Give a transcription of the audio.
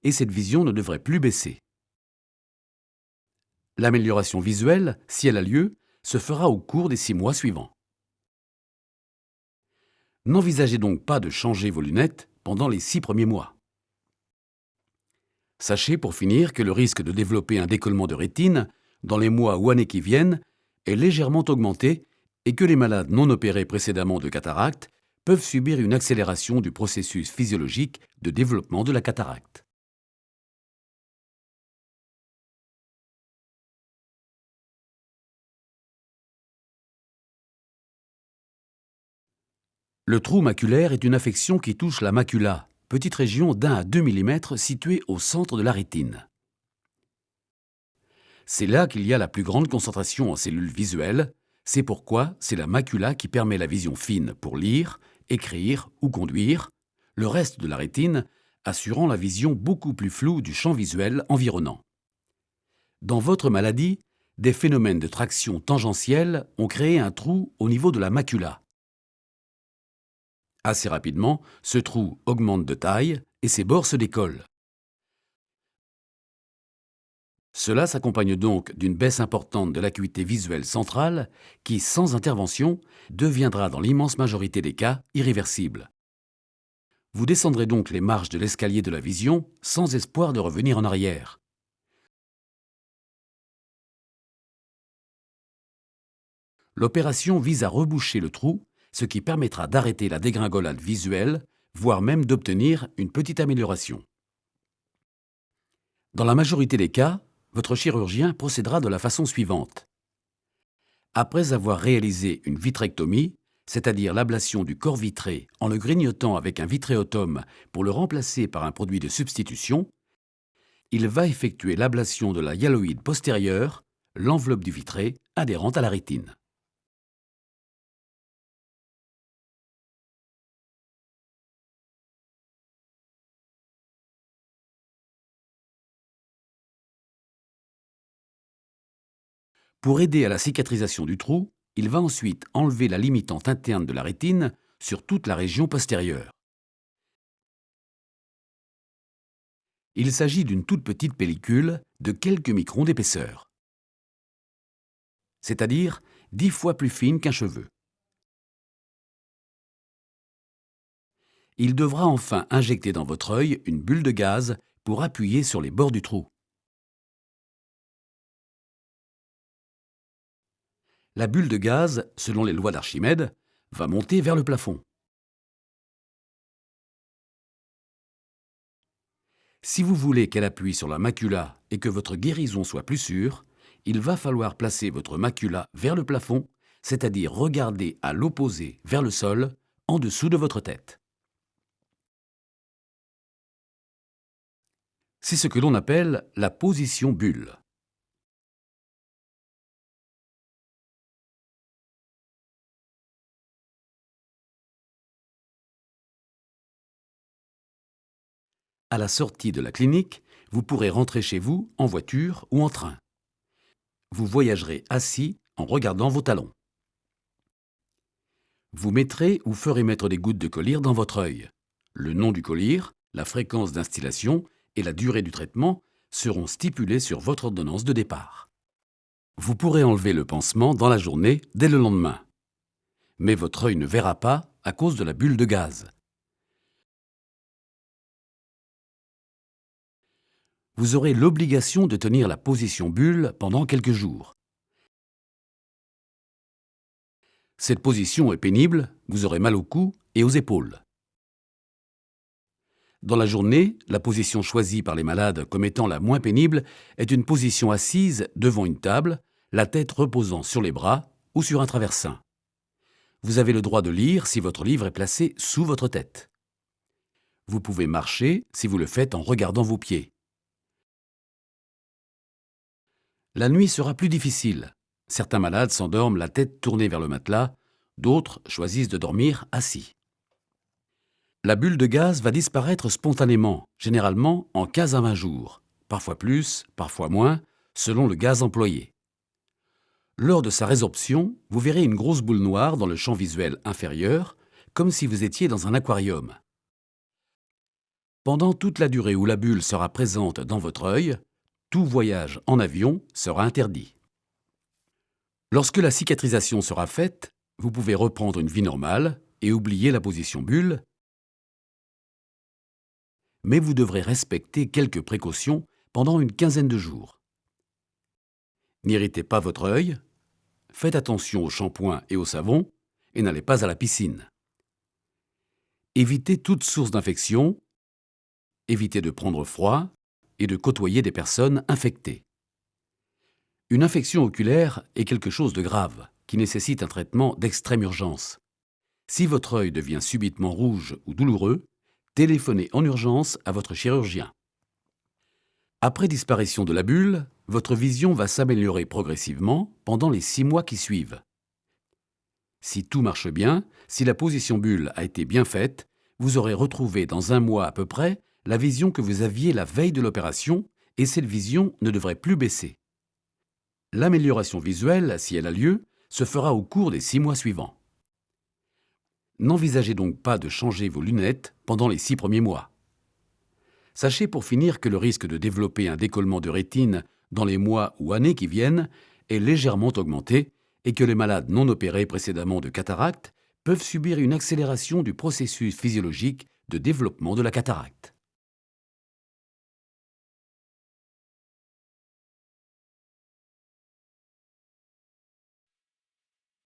et cette vision ne devrait plus baisser. L'amélioration visuelle, si elle a lieu, se fera au cours des 6 mois suivants. N'envisagez donc pas de changer vos lunettes pendant les 6 premiers mois. Sachez pour finir que le risque de développer un décollement de rétine dans les mois ou années qui viennent est légèrement augmenté et que les malades non opérés précédemment de cataracte peuvent subir une accélération du processus physiologique de développement de la cataracte. Le trou maculaire est une affection qui touche la macula, petite région d'1 à 2 mm située au centre de la rétine. C'est là qu'il y a la plus grande concentration en cellules visuelles, c'est pourquoi c'est la macula qui permet la vision fine pour lire, écrire ou conduire, le reste de la rétine assurant la vision beaucoup plus floue du champ visuel environnant. Dans votre maladie, des phénomènes de traction tangentielle ont créé un trou au niveau de la macula. Assez rapidement, ce trou augmente de taille et ses bords se décollent. Cela s'accompagne donc d'une baisse importante de l'acuité visuelle centrale qui, sans intervention, deviendra dans l'immense majorité des cas irréversible. Vous descendrez donc les marches de l'escalier de la vision sans espoir de revenir en arrière. L'opération vise à reboucher le trou, ce qui permettra d'arrêter la dégringolade visuelle, voire même d'obtenir une petite amélioration. Dans la majorité des cas, votre chirurgien procédera de la façon suivante. Après avoir réalisé une vitrectomie, c'est-à-dire l'ablation du corps vitré en le grignotant avec un vitréotome pour le remplacer par un produit de substitution, il va effectuer l'ablation de la hyaloïde postérieure, l'enveloppe du vitré adhérente à la rétine. Pour aider à la cicatrisation du trou, il va ensuite enlever la limitante interne de la rétine sur toute la région postérieure. Il s'agit d'une toute petite pellicule de quelques microns d'épaisseur, c'est-à-dire 10 fois plus fine qu'un cheveu. Il devra enfin injecter dans votre œil une bulle de gaz pour appuyer sur les bords du trou. La bulle de gaz, selon les lois d'Archimède, va monter vers le plafond. Si vous voulez qu'elle appuie sur la macula et que votre guérison soit plus sûre, il va falloir placer votre macula vers le plafond, c'est-à-dire regarder à l'opposé vers le sol, en dessous de votre tête. C'est ce que l'on appelle la position bulle. À la sortie de la clinique, vous pourrez rentrer chez vous en voiture ou en train. Vous voyagerez assis en regardant vos talons. Vous mettrez ou ferez mettre des gouttes de collyre dans votre œil. Le nom du collyre, la fréquence d'instillation et la durée du traitement seront stipulés sur votre ordonnance de départ. Vous pourrez enlever le pansement dans la journée dès le lendemain. Mais votre œil ne verra pas à cause de la bulle de gaz. Vous aurez l'obligation de tenir la position bulle pendant quelques jours. Cette position est pénible, vous aurez mal au cou et aux épaules. Dans la journée, la position choisie par les malades comme étant la moins pénible est une position assise devant une table, la tête reposant sur les bras ou sur un traversin. Vous avez le droit de lire si votre livre est placé sous votre tête. Vous pouvez marcher si vous le faites en regardant vos pieds. La nuit sera plus difficile. Certains malades s'endorment la tête tournée vers le matelas, d'autres choisissent de dormir assis. La bulle de gaz va disparaître spontanément, généralement en 15 à 20 jours, parfois plus, parfois moins, selon le gaz employé. Lors de sa résorption, vous verrez une grosse boule noire dans le champ visuel inférieur, comme si vous étiez dans un aquarium. Pendant toute la durée où la bulle sera présente dans votre œil, tout voyage en avion sera interdit. Lorsque la cicatrisation sera faite, vous pouvez reprendre une vie normale et oublier la position bulle, mais vous devrez respecter quelques précautions pendant une quinzaine de jours. N'irritez pas votre œil, faites attention au shampoing et au savon, et n'allez pas à la piscine. Évitez toute source d'infection, évitez de prendre froid et de côtoyer des personnes infectées. Une infection oculaire est quelque chose de grave, qui nécessite un traitement d'extrême urgence. Si votre œil devient subitement rouge ou douloureux, téléphonez en urgence à votre chirurgien. Après disparition de la bulle, votre vision va s'améliorer progressivement pendant les 6 mois qui suivent. Si tout marche bien, si la position bulle a été bien faite, vous aurez retrouvé dans 1 mois à peu près la vision que vous aviez la veille de l'opération et cette vision ne devrait plus baisser. L'amélioration visuelle, si elle a lieu, se fera au cours des 6 mois suivants. N'envisagez donc pas de changer vos lunettes pendant les 6 premiers mois. Sachez pour finir que le risque de développer un décollement de rétine dans les mois ou années qui viennent est légèrement augmenté et que les malades non opérés précédemment de cataracte peuvent subir une accélération du processus physiologique de développement de la cataracte.